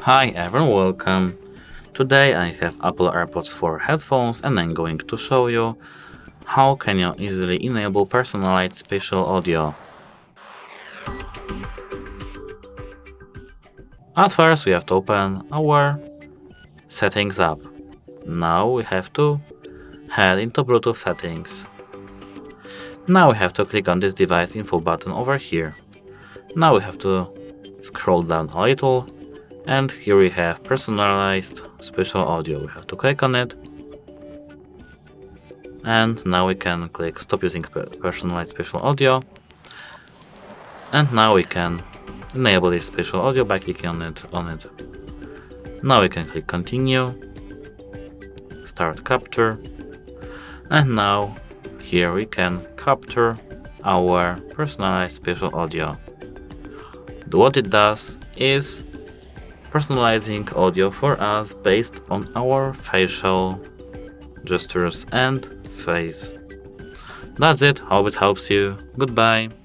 Hi everyone, welcome. Today I have Apple AirPods for headphones and I'm going to show you how can you easily enable personalized spatial audio. At first we have to open our settings app. Now we have to head into Bluetooth settings. Now we have to click on this device info button over here. Now we have to scroll down a little and here we have personalized spatial audio. We have to click on it. And now we can click stop using personalized spatial audio. And now we can enable this spatial audio by clicking on it. Now we can click continue, start capture, and now here we can capture our personalized spatial audio. What it does is personalizing audio for us based on our facial gestures and face. That's it. Hope it helps you. Goodbye.